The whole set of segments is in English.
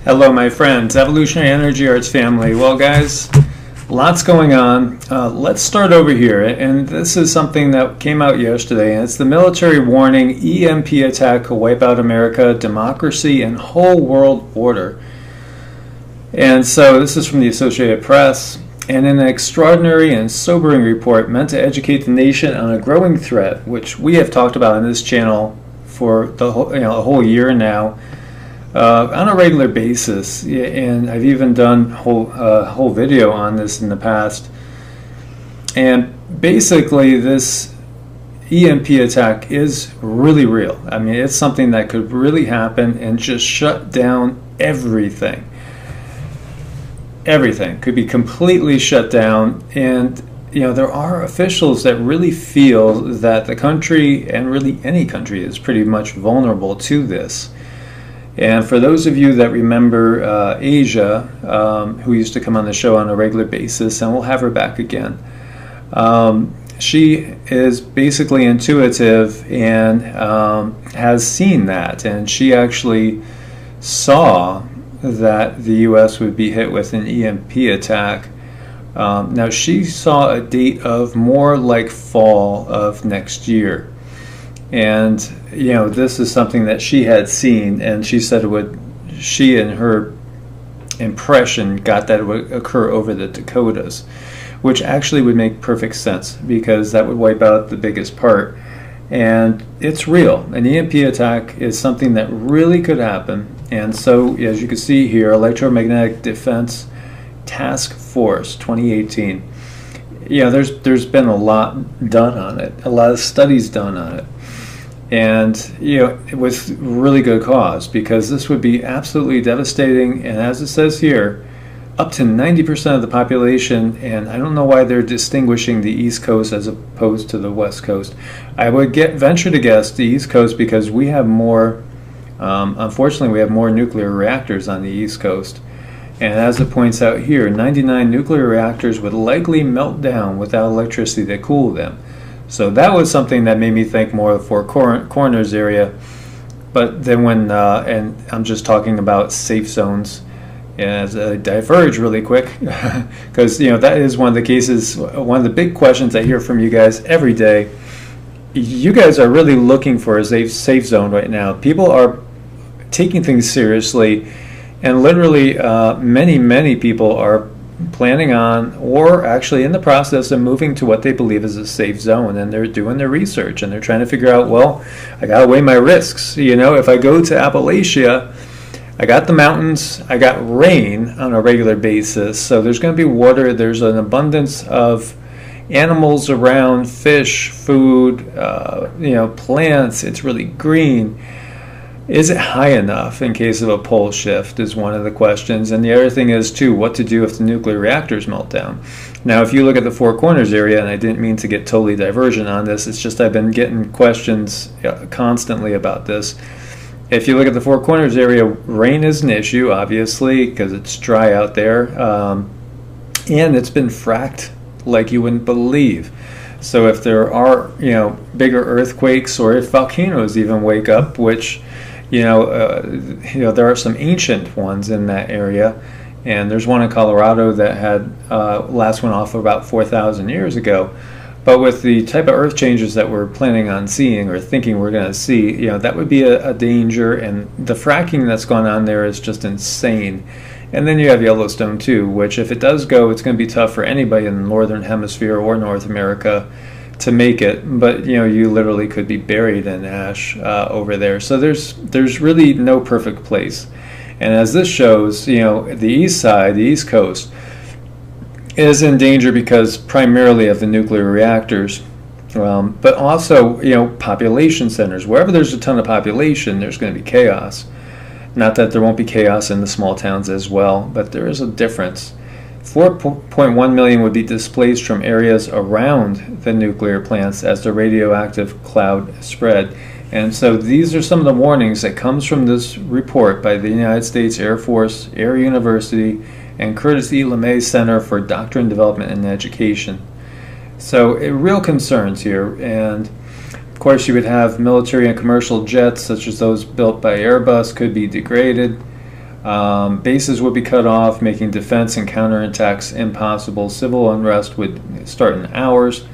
Hello my friends, Evolutionary Energy Arts family. Well guys, lots going on. Let's start over here, and this is something that came out yesterday, and it's the military warning EMP attack will wipe out America, democracy, and whole world order. And so this is from the Associated Press, and in an extraordinary and sobering report meant to educate the nation on a growing threat, which we have talked about on this channel for the whole, a whole year now, on a regular basis, and I've even done whole video on this in the past. And basically, this EMP attack is really real. I mean, it's something that could really happen and just shut down everything. Everything could be completely shut down, and there are officials that really feel that the country, and really any country, is pretty much vulnerable to this. And for those of you that remember Asia, who used to come on the show on a regular basis, and we'll have her back again, she is basically intuitive and has seen that, and she actually saw that the U.S. would be hit with an EMP attack. Now she saw a date of more like fall of next year. And this is something that she had seen, and she said she and her impression got that it would occur over the Dakotas, which actually would make perfect sense because that would wipe out the biggest part. And it's real. An EMP attack is something that really could happen. And so, as you can see here, Electromagnetic Defense Task Force 2018. There's been a lot done on it, a lot of studies done on it. And with really good cause, because this would be absolutely devastating, and as it says here, up to 90% of the population. And I don't know why they're distinguishing the East Coast as opposed to the West Coast. I would venture to guess the East Coast because we have more, unfortunately we have more nuclear reactors on the East Coast. And as it points out here, 99 nuclear reactors would likely melt down without electricity to cool them. So that was something that made me think more of the Four Corners area. But then when, and I'm just talking about safe zones, as I diverge really quick, because that is one of the cases, one of the big questions I hear from you guys every day. You guys are really looking for a safe zone right now. People are taking things seriously, and literally many people are planning on, or actually in the process of moving to what they believe is a safe zone, and they're doing their research and they're trying to figure out, well, I gotta weigh my risks. If I go to Appalachia, I got the mountains, I got rain on a regular basis, so there's going to be water, there's an abundance of animals around, fish, food, plants, it's really green. Is it high enough in case of a pole shift is one of the questions. And the other thing is, too, what to do if the nuclear reactors melt down. Now, if you look at the Four Corners area, and I didn't mean to get totally divergent on this, it's just I've been getting questions constantly about this. If you look at the Four Corners area, rain is an issue, obviously, because it's dry out there. And it's been fracked like you wouldn't believe. So if there are, bigger earthquakes, or if volcanoes even wake up, which there are some ancient ones in that area, and there's one in Colorado that had last one off about 4,000 years ago. But with the type of earth changes that we're planning on seeing or thinking we're going to see, that would be a danger, and the fracking that's going on there is just insane. And then you have Yellowstone too, which if it does go, it's going to be tough for anybody in the Northern Hemisphere or North America to make it, but you literally could be buried in ash over there. So there's really no perfect place. And as this shows, the east side, the East Coast, is in danger because primarily of the nuclear reactors, but also population centers. Wherever there's a ton of population, there's going to be chaos. Not that there won't be chaos in the small towns as well, but there is a difference. 4.1 million would be displaced from areas around the nuclear plants as the radioactive cloud spread. And so these are some of the warnings that comes from this report by the United States Air Force, Air University, and Curtis E. LeMay Center for Doctrine Development and Education. So real concerns here. And of course you would have military and commercial jets such as those built by Airbus could be degraded. Bases would be cut off, making defense and counterattacks impossible. Civil unrest would start in hours.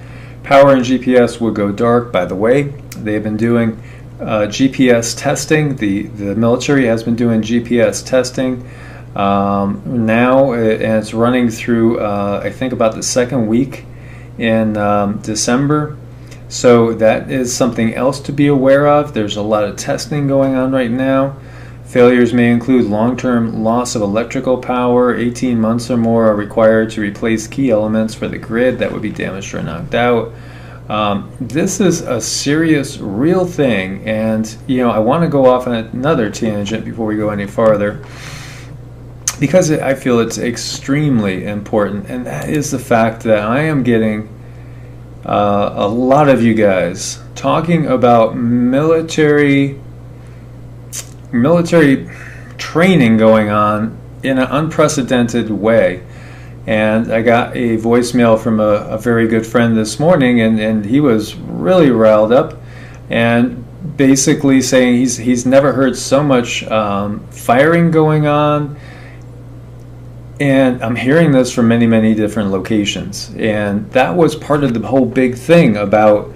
Power and GPS would go dark. By the way, they've been doing GPS testing. The military has been doing GPS testing now, and it's running through, I think, about the second week in December. So that is something else to be aware of. There's a lot of testing going on right now. Failures may include long-term loss of electrical power. 18 months or more are required to replace key elements for the grid that would be damaged or knocked out. This is a serious, real thing, and I want to go off on another tangent before we go any farther, because I feel it's extremely important, and that is the fact that I am getting a lot of you guys talking about military training going on in an unprecedented way. And I got a voicemail from a very good friend this morning, and he was really riled up and basically saying he's never heard so much firing going on. And I'm hearing this from many, many different locations. And that was part of the whole big thing about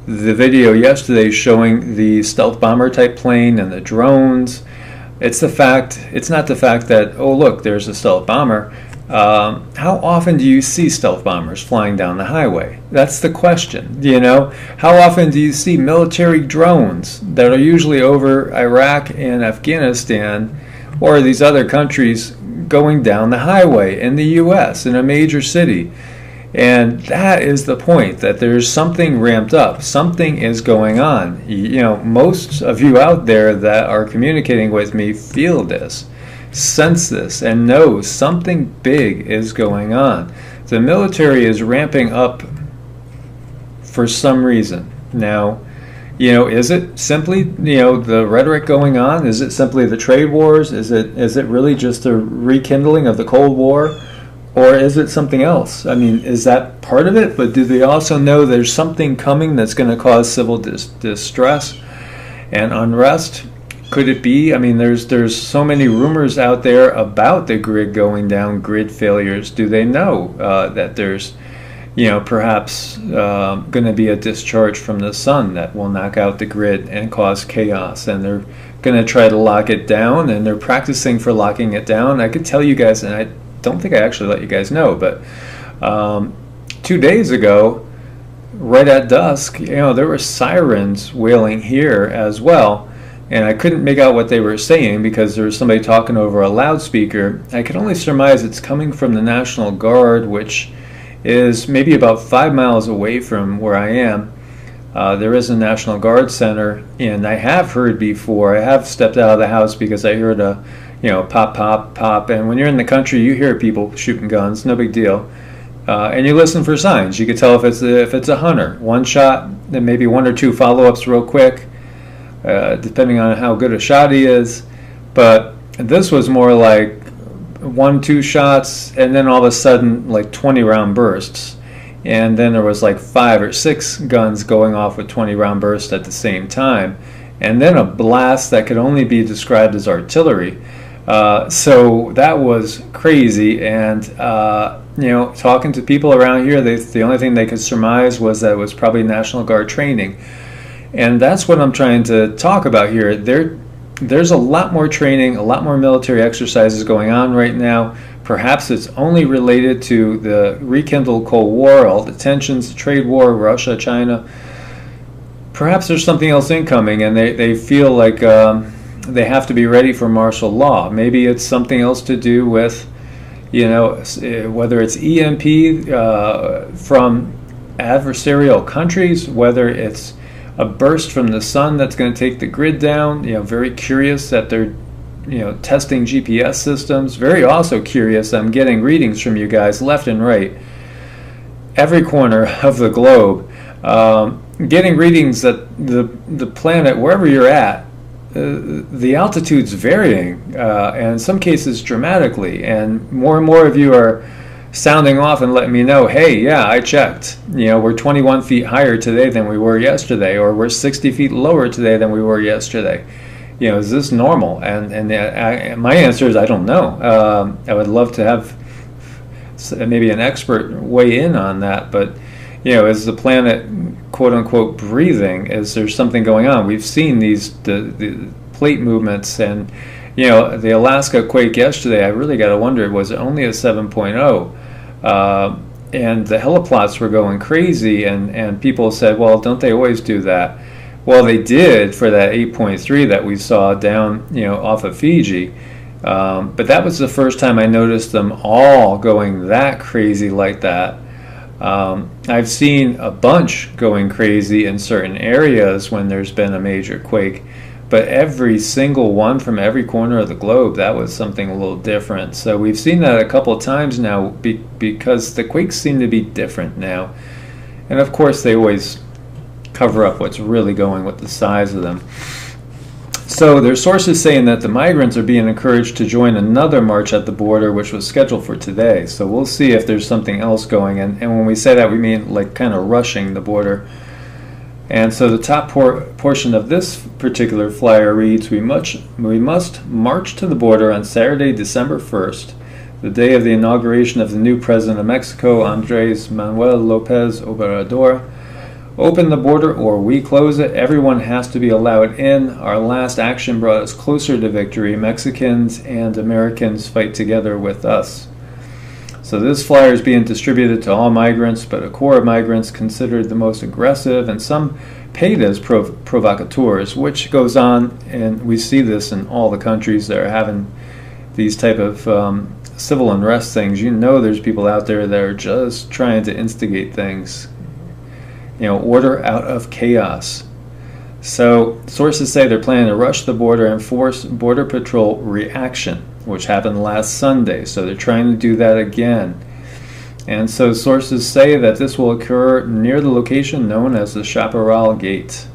the video yesterday showing the stealth bomber type plane and the drones. It's not the fact that, oh look, there's a stealth bomber. How often do you see stealth bombers flying down the highway? That's the question. How often do you see military drones that are usually over Iraq and Afghanistan or these other countries going down the highway in the US in a major city? And that is the point, that there's something ramped up. Something is going on. Most of you out there that are communicating with me feel this, sense this, and know something big is going on. The military is ramping up for some reason. Now, is it simply, the rhetoric going on? Is it simply the trade wars? Is it really just a rekindling of the Cold War? Or is it something else? I mean, is that part of it? But do they also know there's something coming that's going to cause civil distress and unrest? Could it be? I mean, there's so many rumors out there about the grid going down, grid failures. Do they know that there's, perhaps going to be a discharge from the sun that will knock out the grid and cause chaos? And they're going to try to lock it down, and they're practicing for locking it down. I could tell you guys, and I don't think I actually let you guys know, but 2 days ago, right at dusk, there were sirens wailing here as well. And I couldn't make out what they were saying because there was somebody talking over a loudspeaker. I can only surmise it's coming from the National Guard, which is maybe about 5 miles away from where I am. There is a National Guard center, and I have heard before. I have stepped out of the house because I heard a, pop, pop, pop. And when you're in the country, you hear people shooting guns. No big deal. And you listen for signs. You can tell if it's a hunter. One shot, then maybe one or two follow-ups real quick, depending on how good a shot he is. But this was more like 1-2 shots, and then all of a sudden like 20-round bursts. And then there was like 5 or 6 guns going off with 20-round bursts at the same time. And then a blast that could only be described as artillery. So that was crazy. And, talking to people around here, the only thing they could surmise was that it was probably National Guard training. And that's what I'm trying to talk about here. There's a lot more training, a lot more military exercises going on right now. Perhaps it's only related to the rekindled Cold War, all the tensions, the trade war, Russia, China. Perhaps there's something else incoming, and they feel like they have to be ready for martial law. Maybe it's something else to do with, whether it's EMP from adversarial countries, whether it's a burst from the sun that's going to take the grid down. Very curious that they're testing GPS systems. Very also curious, I'm getting readings from you guys left and right, every corner of the globe, getting readings that the planet, wherever you're at, the altitude's varying, and in some cases dramatically, and more of you are sounding off and letting me know, hey, yeah, I checked. We're 21 feet higher today than we were yesterday, or we're 60 feet lower today than we were yesterday. is this normal? And my answer is I don't know. I would love to have maybe an expert weigh in on that, but is the planet quote unquote breathing? Is there something going on? We've seen the plate movements, and the Alaska quake yesterday, I really got to wonder, was it only a 7.0? And the heliplots were going crazy, and people said, well, don't they always do that? Well, they did for that 8.3 that we saw down off of Fiji. But that was the first time I noticed them all going that crazy like that. I've seen a bunch going crazy in certain areas when there's been a major quake, but every single one from every corner of the globe, that was something a little different. So we've seen that a couple of times now because the quakes seem to be different now. And of course they always cover up what's really going with the size of them. So there's sources saying that the migrants are being encouraged to join another march at the border, which was scheduled for today. So we'll see if there's something else going. And when we say that, we mean like kind of rushing the border. And so the top portion of this particular flyer reads, we must march to the border on Saturday, December 1st, the day of the inauguration of the new president of Mexico, Andrés Manuel López Obrador. Open the border or we close it. Everyone has to be allowed in. Our last action brought us closer to victory. Mexicans and Americans fight together with us. So this flyer is being distributed to all migrants, but a core of migrants considered the most aggressive and some paid as provocateurs, which goes on, and we see this in all the countries that are having these type of civil unrest things. There's people out there that are just trying to instigate things. Order out of chaos. So sources say they're planning to rush the border and force Border Patrol reaction, which happened last Sunday. So they're trying to do that again. And so sources say that this will occur near the location known as the Chaparral Gate.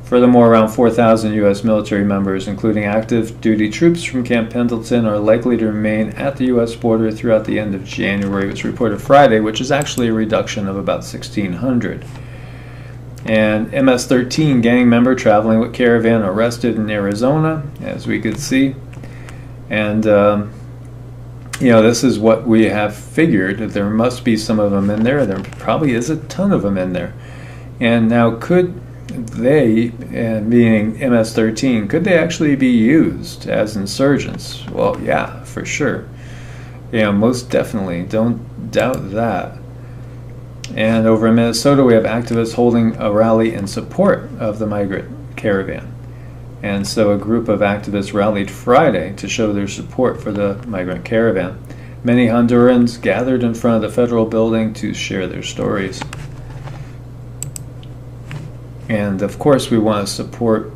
Furthermore, around 4,000 U.S. military members, including active duty troops from Camp Pendleton, are likely to remain at the U.S. border throughout the end of January. It was reported Friday, which is actually a reduction of about 1,600. And MS-13 gang member traveling with caravan arrested in Arizona, as we could see. And, this is what we have figured. There must be some of them in there. There probably is a ton of them in there. And now could they, meaning MS-13, could they actually be used as insurgents? Well, yeah, for sure. Most definitely. Don't doubt that. And over in Minnesota, we have activists holding a rally in support of the migrant caravan. And so a group of activists rallied Friday to show their support for the migrant caravan. Many Hondurans gathered in front of the federal building to share their stories. And of course, we want to support,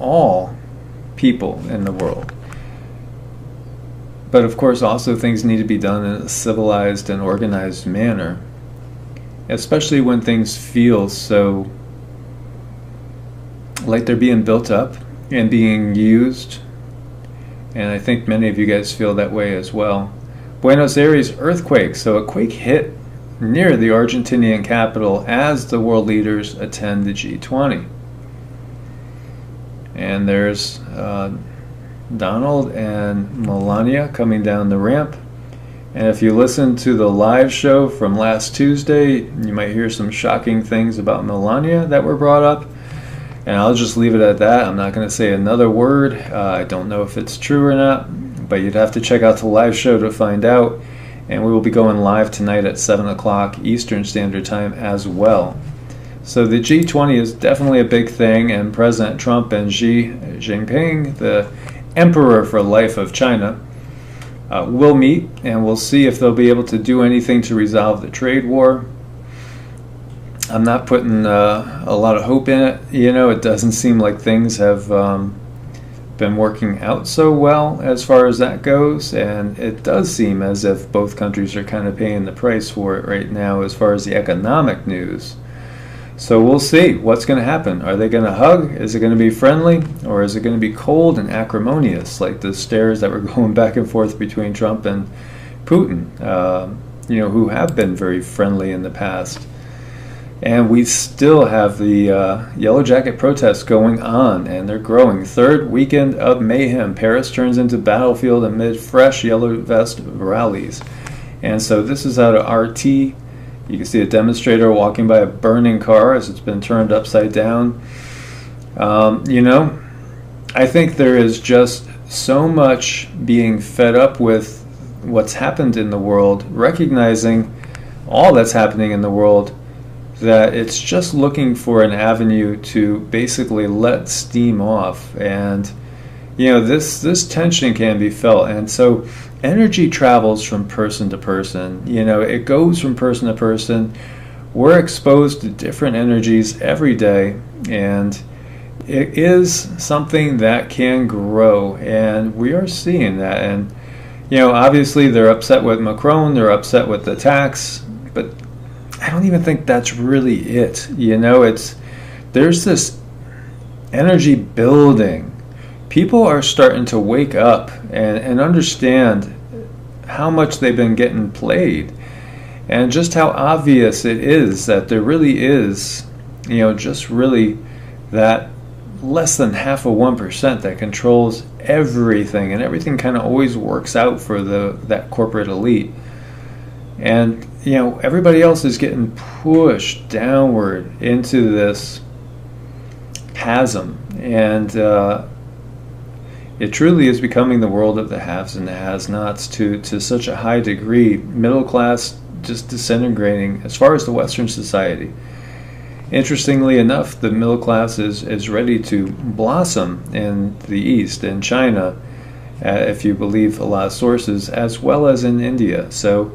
all people in the world. But of course, also things need to be done in a civilized and organized manner, especially when things feel so like they're being built up and being used. And I think many of you guys feel that way as well. Buenos Aires earthquake. So a quake hit near the Argentinian capital as the world leaders attend the G20. And there's Donald and Melania coming down the ramp. And if you listen to the live show from last Tuesday, you might hear some shocking things about Melania that were brought up. And I'll just leave it at that. I'm not going to say another word. I don't know if it's true or not, but you'd have to check out the live show to find out. And we will be going live tonight at 7 o'clock Eastern Standard Time as well. So the G20 is definitely a big thing, and President Trump and Xi Jinping, the Emperor for Life of China, will meet, and we'll see if they'll be able to do anything to resolve the trade war. I'm not putting a lot of hope in it. It doesn't seem like things have been working out so well as far as that goes, and it does seem as if both countries are kind of paying the price for it right now as far as the economic news. So we'll see what's going to happen. Are they going to hug? Is it going to be friendly? Or is it going to be cold and acrimonious, like the stares that were going back and forth between Trump and Putin, who have been very friendly in the past? And we still have the Yellow Jacket protests going on, and they're growing. Third weekend of mayhem. Paris turns into battlefield amid fresh Yellow Vest rallies. And so this is out of RT. You can see a demonstrator walking by a burning car as it's been turned upside down. You know, I think there is just so much being fed up with what's happened in the world, recognizing all that's happening in the world, that it's just looking for an avenue to basically let steam off. And you know, this tension can be felt, and so energy travels from person to person. You know, it goes from person to person. We're exposed to different energies every day, and it is something that can grow, and we are seeing that. And you know, obviously they're upset with Macron, they're upset with the tax, but I don't even think that's really it. You know, there's this energy building. People are starting to wake up and understand how much they've been getting played, and just how obvious it is that there really is, you know, just really that less than half of 1% that controls everything, and everything kind of always works out for that corporate elite. And you know, everybody else is getting pushed downward into this chasm, and it truly is becoming the world of the haves and the has-nots to such a high degree. Middle class just disintegrating as far as the Western society. Interestingly enough, the middle class is ready to blossom in the East, in China, if you believe a lot of sources, as well as in India. So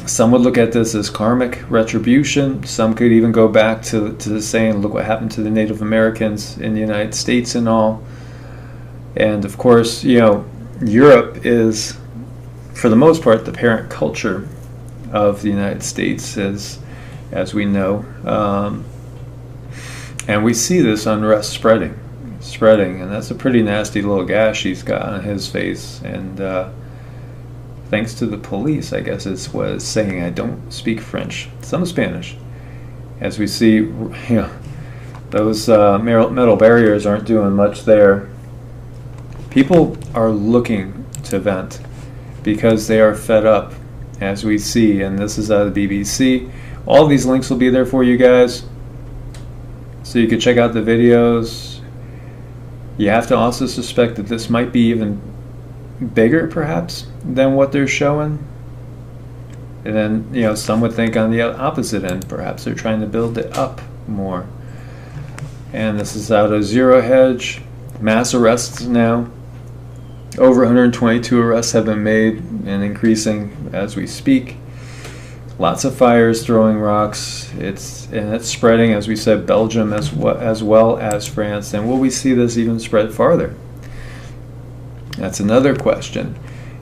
some would look at this as karmic retribution. Some could even go back to the saying, look what happened to the Native Americans in the United States and all. And of course, you know, Europe is, for the most part, the parent culture of the United States, as we know. And we see this unrest spreading, and that's a pretty nasty little gash he's got on his face. And thanks to the police, I guess it's what it's saying. I don't speak French, some Spanish. As we see, you know, those metal barriers aren't doing much there. People are looking to vent because they are fed up, as we see, and this is out of the BBC. All these links will be there for you guys, so you can check out the videos. You have to also suspect that this might be even bigger, perhaps, than what they're showing. And then, you know, some would think on the opposite end, perhaps they're trying to build it up more. And this is out of Zero Hedge. Mass arrests now. Over 122 arrests have been made and increasing as we speak. Lots of fires, throwing rocks. It's spreading, as we said, Belgium as well as France. And will we see this even spread farther? That's another question.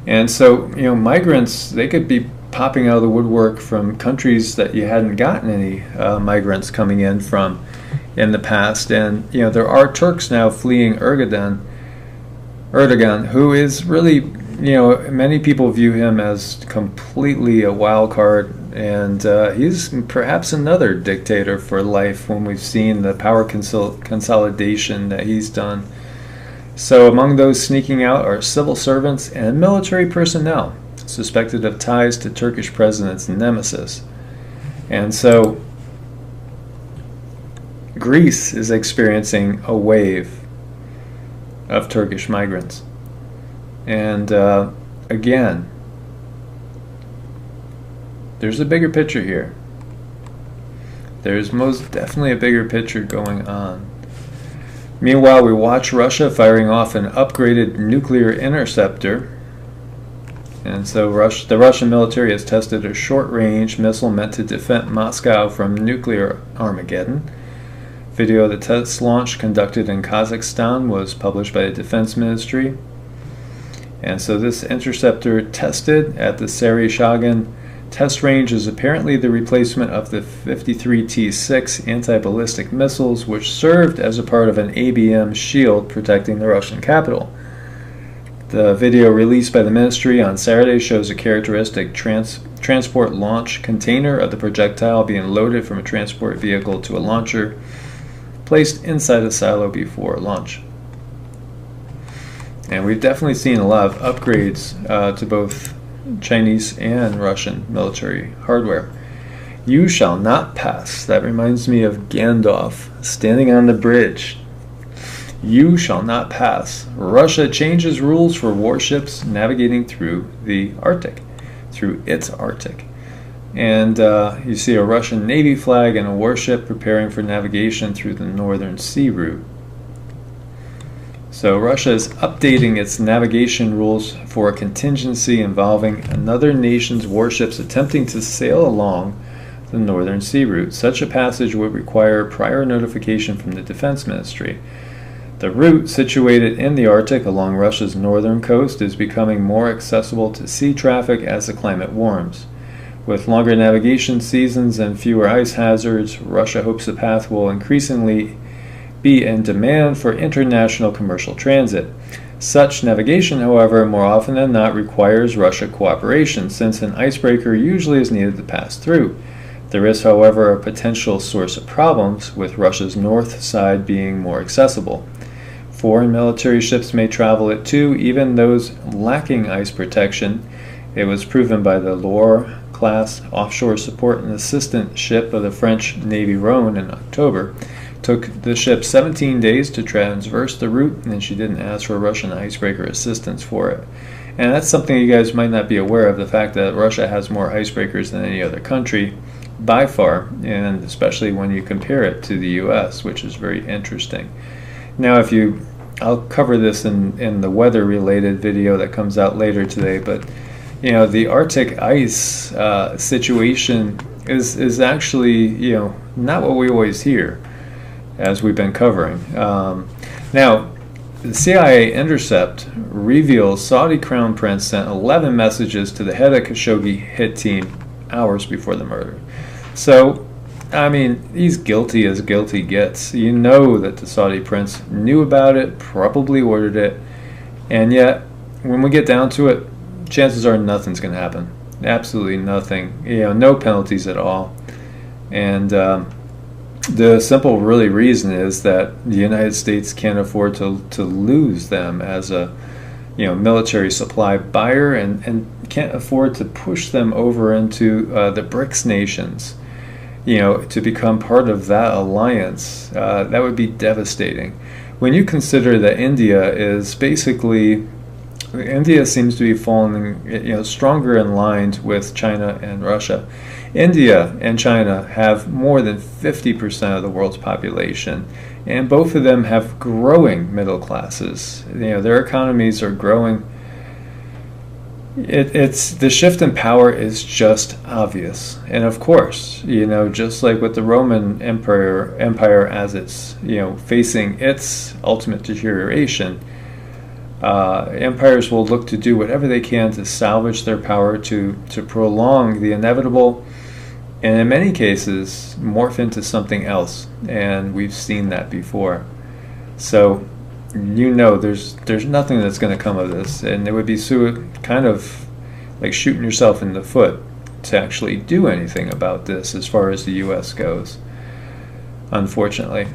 And so, you know, migrants, they could be popping out of the woodwork from countries that you hadn't gotten any migrants coming in from in the past. And, you know, there are Turks now fleeing Erdogan, who is really, you know, many people view him as completely a wild card, and he's perhaps another dictator for life when we've seen the power consolidation that he's done. So among those sneaking out are civil servants and military personnel suspected of ties to Turkish president's nemesis. And so Greece is experiencing a wave of Turkish migrants. And again, there's a bigger picture here. There's most definitely a bigger picture going on. Meanwhile, we watch Russia firing off an upgraded nuclear interceptor. And so the Russian military has tested a short-range missile meant to defend Moscow from nuclear Armageddon. Video of the test launch conducted in Kazakhstan was published by the Defense Ministry. And so this interceptor tested at the Saryshagin test range is apparently the replacement of the 53 T-6 anti-ballistic missiles, which served as a part of an ABM shield protecting the Russian capital. The video released by the ministry on Saturday shows a characteristic transport launch container of the projectile being loaded from a transport vehicle to a launcher placed inside a silo before launch. And we've definitely seen a lot of upgrades to both Chinese and Russian military hardware. You shall not pass. That reminds me of Gandalf standing on the bridge. You shall not pass. Russia changes rules for warships navigating through the Arctic, through its Arctic. And you see a Russian Navy flag and a warship preparing for navigation through the Northern Sea route. So Russia is updating its navigation rules for a contingency involving another nation's warships attempting to sail along the Northern Sea route. Such a passage would require prior notification from the Defense Ministry. The route, situated in the Arctic along Russia's northern coast, is becoming more accessible to sea traffic as the climate warms. With longer navigation seasons and fewer ice hazards, Russia hopes the path will increasingly be in demand for international commercial transit. Such navigation, however, more often than not requires Russia cooperation, since an icebreaker usually is needed to pass through. There is, however, a potential source of problems, with Russia's north side being more accessible. Foreign military ships may travel it too, even those lacking ice protection. It was proven by the Loire-class offshore support and assistance ship of the French Navy Rhone in October. Took the ship 17 days to transverse the route, and she didn't ask for Russian icebreaker assistance for it. And that's something you guys might not be aware of, the fact that Russia has more icebreakers than any other country by far, and especially when you compare it to the US, which is very interesting. Now, I'll cover this in the weather-related video that comes out later today, but you know, the Arctic ice situation is actually, not what we always hear, as we've been covering. Now, the CIA intercept reveals Saudi Crown Prince sent 11 messages to the head of Khashoggi hit team hours before the murder. So, I mean, he's guilty as guilty gets. You know that the Saudi prince knew about it, probably ordered it, and yet, when we get down to it, chances are nothing's going to happen. Absolutely nothing. No penalties at all. And the simple really reason is that the United States can't afford to lose them as a military supply buyer, and can't afford to push them over into the BRICS nations, to become part of that alliance. That would be devastating. When you consider that India seems to be falling, stronger in line with China and Russia. India and China have more than 50% of the world's population, and both of them have growing middle classes. Their economies are growing. It's the shift in power is just obvious, and of course, just like with the Roman Empire as it's facing its ultimate deterioration. Empires will look to do whatever they can to salvage their power, to prolong the inevitable, and in many cases morph into something else, and we've seen that before. So there's nothing that's going to come of this, and it would be kind of like shooting yourself in the foot to actually do anything about this as far as the US goes, unfortunately.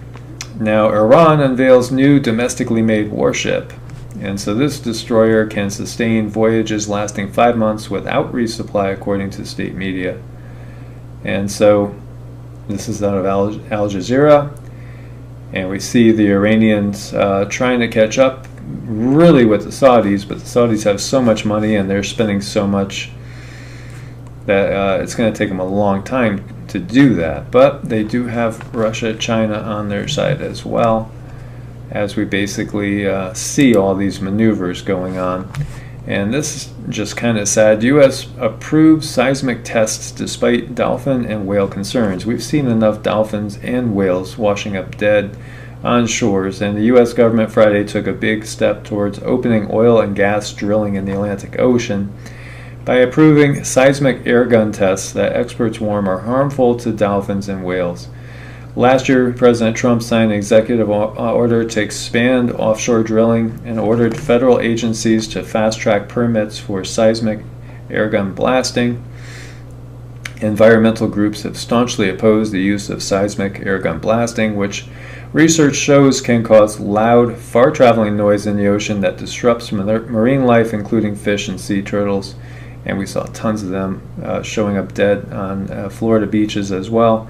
Now, Iran unveils new domestically made warship. And so this destroyer can sustain voyages lasting 5 months without resupply, according to state media. And so this is out of Al Jazeera. And we see the Iranians trying to catch up really with the Saudis, but the Saudis have so much money and they're spending so much that it's going to take them a long time to do that. But they do have Russia, China on their side as well, as we basically see all these maneuvers going on. And this is just kind of sad. U.S. approves seismic tests despite dolphin and whale concerns. We've seen enough dolphins and whales washing up dead on shores, and the U.S. government Friday took a big step towards opening oil and gas drilling in the Atlantic Ocean by approving seismic airgun tests that experts warn are harmful to dolphins and whales. Last year, President Trump signed an executive order to expand offshore drilling and ordered federal agencies to fast-track permits for seismic airgun blasting. Environmental groups have staunchly opposed the use of seismic airgun blasting, which research shows can cause loud, far-traveling noise in the ocean that disrupts marine life, including fish and sea turtles. And we saw tons of them showing up dead on Florida beaches as well.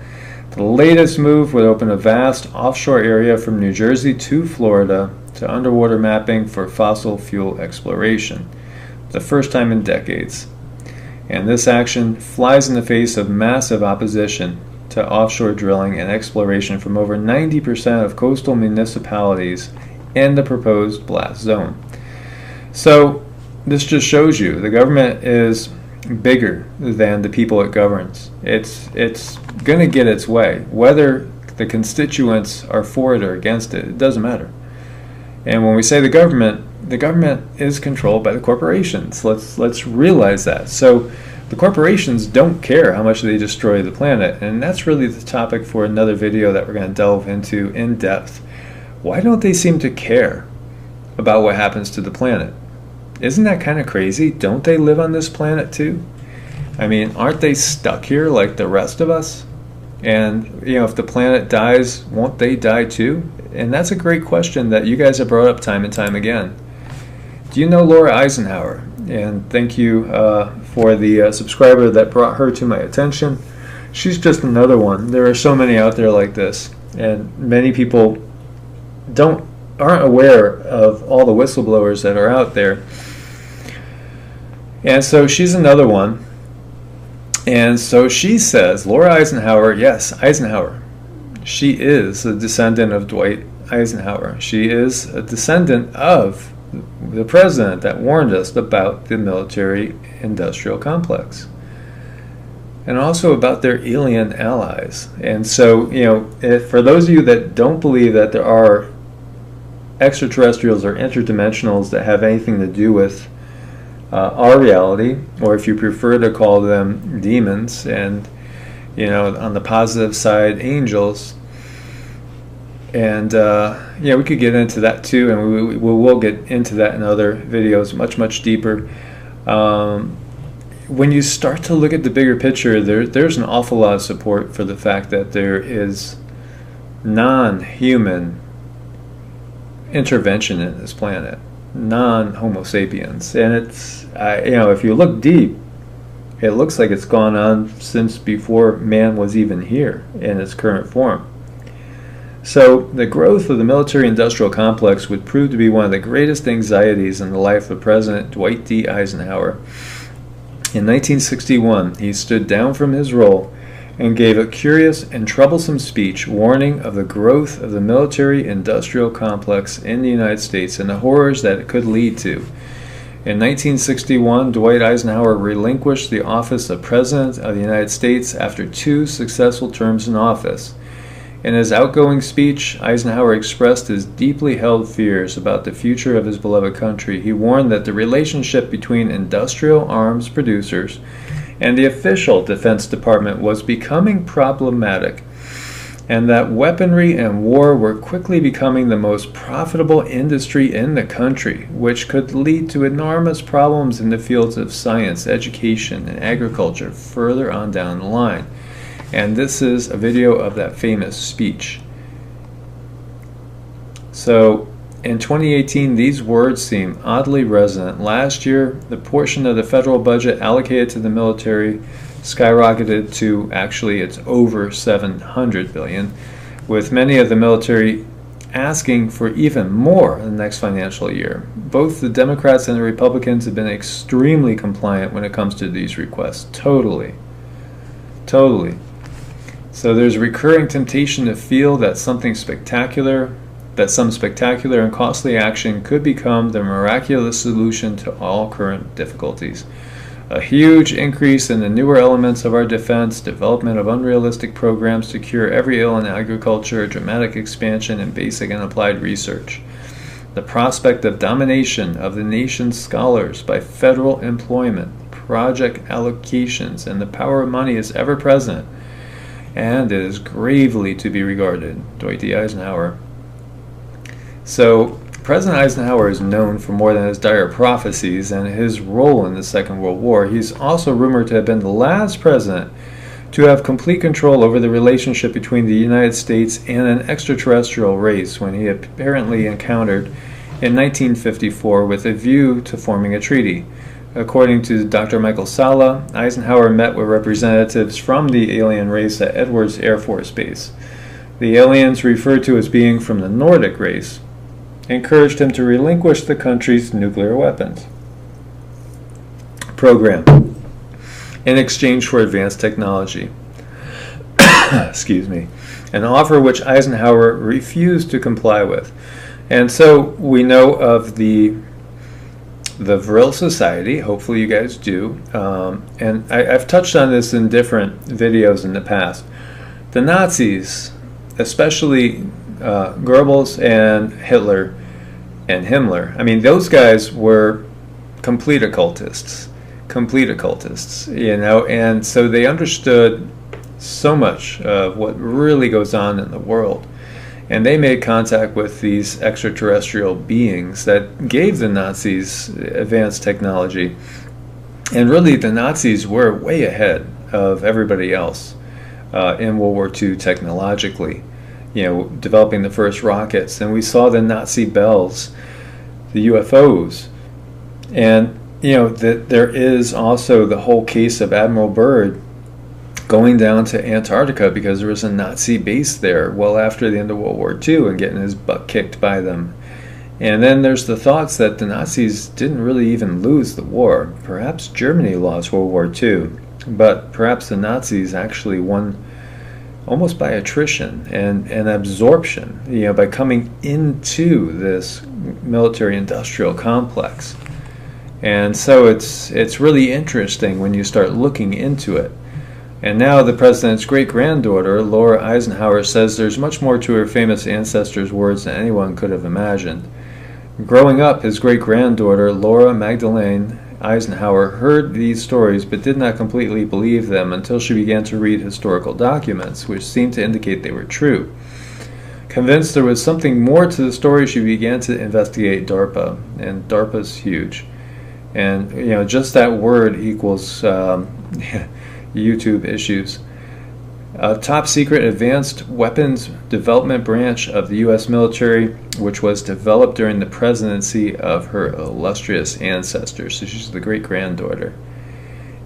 The latest move would open a vast offshore area from New Jersey to Florida to underwater mapping for fossil fuel exploration. The first time in decades. And this action flies in the face of massive opposition to offshore drilling and exploration from over 90% of coastal municipalities in the proposed blast zone. So this just shows you the government is bigger than the people it governs. It's going to get its way. Whether the constituents are for it or against it, it doesn't matter. And when we say the government is controlled by the corporations. Let's realize that. So the corporations don't care how much they destroy the planet, and that's really the topic for another video that we're going to delve into in depth. Why don't they seem to care about what happens to the planet? Isn't that kind of crazy? Don't they live on this planet too? I mean, aren't they stuck here like the rest of us? And, you know, if the planet dies, won't they die too? And that's a great question that you guys have brought up time and time again. Do you know Laura Eisenhower? And thank you for the subscriber that brought her to my attention. She's just another one. There are so many out there like this, and many people aren't aware of all the whistleblowers that are out there. And so she's another one. And so she says, Laura Eisenhower, yes, Eisenhower. She is a descendant of Dwight Eisenhower. She is a descendant of the president that warned us about the military-industrial complex, and also about their alien allies. And so, you know, for those of you that don't believe that there are extraterrestrials or interdimensionals that have anything to do with our reality, or if you prefer to call them demons, and, you know, on the positive side, angels. And yeah, we could get into that too, and we will get into that in other videos much deeper. When you start to look at the bigger picture, there's an awful lot of support for the fact that there is non-human intervention in this planet, non-Homo sapiens. And it's, you know, if you look deep, it looks like it's gone on since before man was even here in its current form. So the growth of the military-industrial complex would prove to be one of the greatest anxieties in the life of President Dwight D. Eisenhower. In 1961, he stood down from his role and gave a curious and troublesome speech warning of the growth of the military-industrial complex in the United States and the horrors that it could lead to. In 1961, Dwight Eisenhower relinquished the office of President of the United States after 2 successful terms in office. In his outgoing speech, Eisenhower expressed his deeply held fears about the future of his beloved country. He warned that the relationship between industrial arms producers and the official Defense Department was becoming problematic, and that weaponry and war were quickly becoming the most profitable industry in the country, which could lead to enormous problems in the fields of science, education, and agriculture further on down the line. And this is a video of that famous speech. So in 2018, these words seem oddly resonant. Last year, the portion of the federal budget allocated to the military skyrocketed to, actually, it's over $700 billion, with many of the military asking for even more in the next financial year. Both the Democrats and the Republicans have been extremely compliant when it comes to these requests. Totally. So there's a recurring temptation to feel that some spectacular and costly action could become the miraculous solution to all current difficulties. A huge increase in the newer elements of our defense, development of unrealistic programs to cure every ill in agriculture, dramatic expansion in basic and applied research. The prospect of domination of the nation's scholars by federal employment, project allocations, and the power of money is ever present. and it is gravely to be regarded. Dwight D. Eisenhower. So President Eisenhower is known for more than his dire prophecies and his role in the Second World War. He's also rumored to have been the last president to have complete control over the relationship between the United States and an extraterrestrial race when he apparently encountered in 1954 with a view to forming a treaty. According to Dr. Michael Salla, Eisenhower met with representatives from the alien race at Edwards Air Force Base. The aliens, referred to as being from the Nordic race, encouraged him to relinquish the country's nuclear weapons program in exchange for advanced technology. Excuse me. An offer which Eisenhower refused to comply with. And so we know of the Vril Society. Hopefully you guys do. And I've touched on this in different videos in the past. The Nazis, especially Goebbels and Hitler and Himmler, I mean, those guys were complete occultists, you know, and so they understood so much of what really goes on in the world. And they made contact with these extraterrestrial beings that gave the Nazis advanced technology. And really, the Nazis were way ahead of everybody else in World War II technologically, you know, developing the first rockets. And we saw the Nazi bells, the UFOs. And, you know, there is also the whole case of Admiral Byrd going down to Antarctica because there was a Nazi base there well after the end of World War II and getting his butt kicked by them. And then there's the thoughts that the Nazis didn't really even lose the war. Perhaps Germany lost World War II, but perhaps the Nazis actually won almost by attrition and absorption, you know, by coming into this military-industrial complex. And so it's really interesting when you start looking into it. And now the president's great-granddaughter, Laura Eisenhower, says there's much more to her famous ancestor's words than anyone could have imagined. Growing up, his great-granddaughter, Laura Magdalene Eisenhower, heard these stories but did not completely believe them until she began to read historical documents, which seemed to indicate they were true. Convinced there was something more to the story, she began to investigate DARPA, and DARPA's huge. And, you know, just that word equals YouTube issues. A top secret advanced weapons development branch of the U.S. military, which was developed during the presidency of her illustrious ancestor. So she's the great-granddaughter.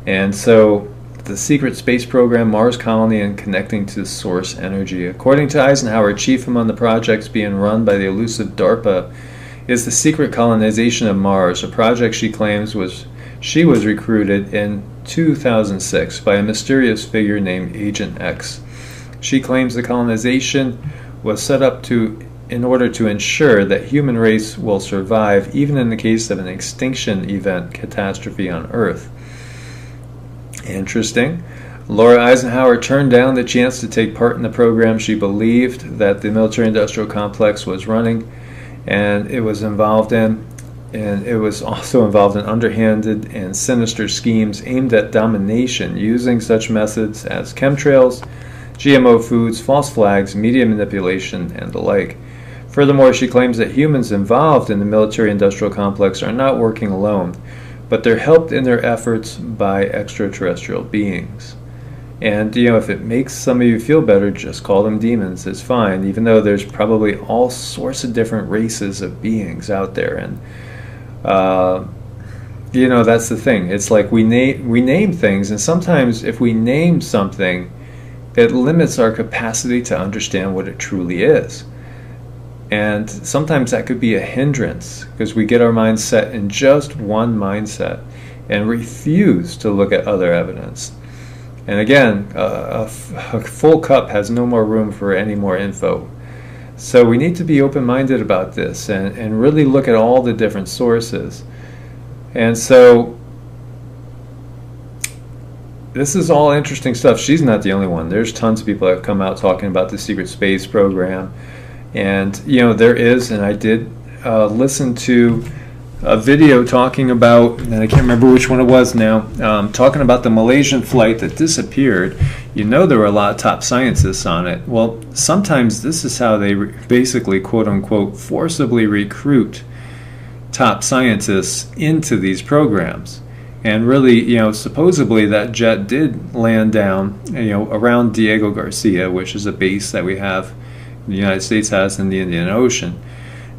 And so the secret space program, Mars Colony, and connecting to source energy. According to Eisenhower, chief among the projects being run by the elusive DARPA is the secret colonization of Mars, a project she claims she was recruited in 2006 by a mysterious figure named Agent X. She claims the colonization was set up in order to ensure that human race will survive even in the case of an extinction event catastrophe on Earth. Interesting. Laura Eisenhower turned down the chance to take part in the program she believed that the military-industrial complex was running, and it was involved in. And it was also involved in underhanded and sinister schemes aimed at domination using such methods as chemtrails, GMO foods, false flags, media manipulation, and the like. Furthermore, she claims that humans involved in the military-industrial complex are not working alone, but they're helped in their efforts by extraterrestrial beings. And, you know, if it makes some of you feel better, just call them demons. It's fine, even though there's probably all sorts of different races of beings out there. And you know, that's the thing. It's like we name things, and sometimes if we name something, it limits our capacity to understand what it truly is. And sometimes that could be a hindrance because we get our minds set in just one mindset and refuse to look at other evidence. And again, a full cup has no more room for any more info. So we need to be open-minded about this and really look at all the different sources. And so this is all interesting stuff. She's not the only one. There's tons of people that have come out talking about the secret space program. And, you know, there is, and I did listen to a video talking about, and I can't remember which one it was now, talking about the Malaysian flight that disappeared. You know there were a lot of top scientists on it. Well, sometimes this is how they basically, quote unquote, forcibly recruit top scientists into these programs. And really, supposedly that jet did land down, around Diego Garcia, which is a base that we have, the United States has in the Indian Ocean.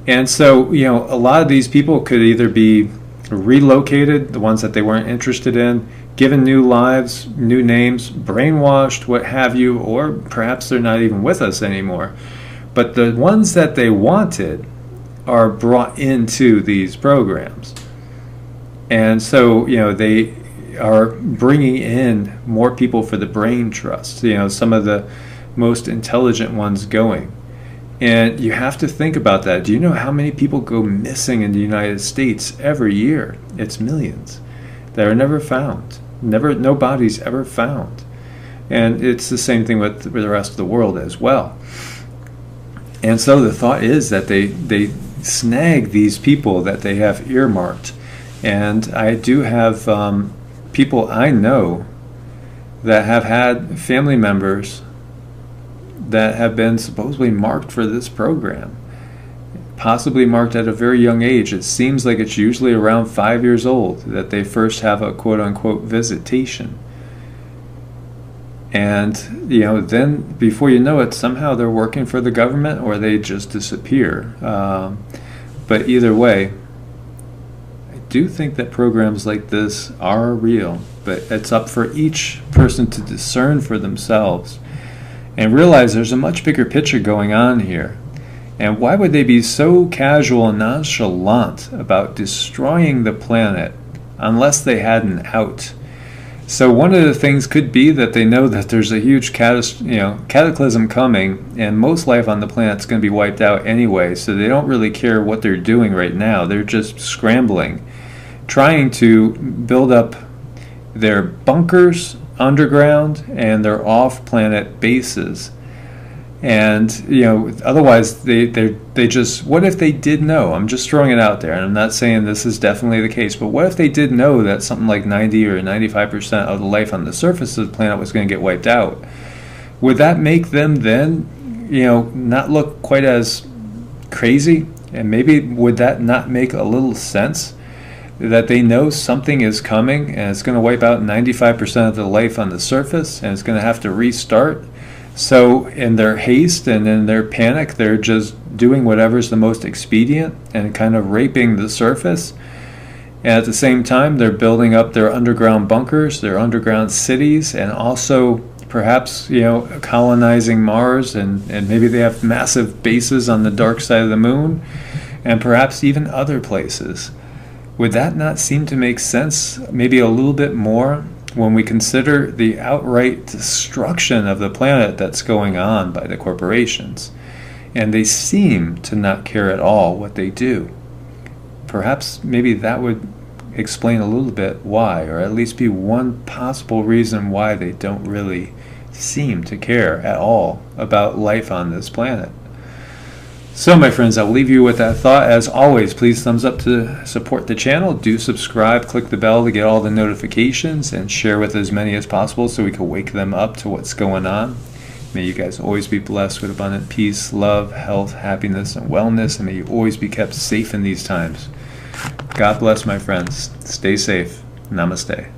And so, a lot of these people could either be relocated, the ones that they weren't interested in, given new lives, new names, brainwashed, what have you, or perhaps they're not even with us anymore. But the ones that they wanted are brought into these programs. And so, they are bringing in more people for the brain trust, some of the most intelligent ones going. And you have to think about that. Do you know how many people go missing in the United States every year? It's millions that are never found. No bodies ever found. And it's the same thing with the rest of the world as well. And so the thought is that they snag these people that they have earmarked. And I do have people I know that have had family members that have been supposedly marked for this program, possibly marked at a very young age. It seems like it's usually around 5 years old that they first have a quote-unquote visitation. And, then before you know it, somehow they're working for the government or they just disappear. But either way, I do think that programs like this are real, but it's up for each person to discern for themselves and realize there's a much bigger picture going on here. And why would they be so casual and nonchalant about destroying the planet unless they had an out? So one of the things could be that they know that there's a huge cataclysm coming, and most life on the planet is going to be wiped out anyway, so they don't really care what they're doing right now. They're just scrambling, trying to build up their bunkers underground and their off-planet bases. And otherwise they just, what if they did know? I'm just throwing it out there, and I'm not saying this is definitely the case, but what if they did know that something like 90 or 95% of the life on the surface of the planet was going to get wiped out? Would that make them then not look quite as crazy? And maybe would that not make a little sense, that they know something is coming and it's going to wipe out 95% of the life on the surface and it's going to have to restart? So in their haste and in their panic, they're just doing whatever's the most expedient and kind of raping the surface. And at the same time, they're building up their underground bunkers, their underground cities, and also perhaps colonizing Mars, and maybe they have massive bases on the dark side of the moon, and perhaps even other places. Would that not seem to make sense maybe a little bit more when we consider the outright destruction of the planet that's going on by the corporations? And they seem to not care at all what they do. Perhaps maybe that would explain a little bit why, or at least be one possible reason why they don't really seem to care at all about life on this planet. So my friends, I'll leave you with that thought. As always, please thumbs up to support the channel. Do subscribe, click the bell to get all the notifications, and share with as many as possible so we can wake them up to what's going on. May you guys always be blessed with abundant peace, love, health, happiness, and wellness, and may you always be kept safe in these times. God bless, my friends. Stay safe. Namaste.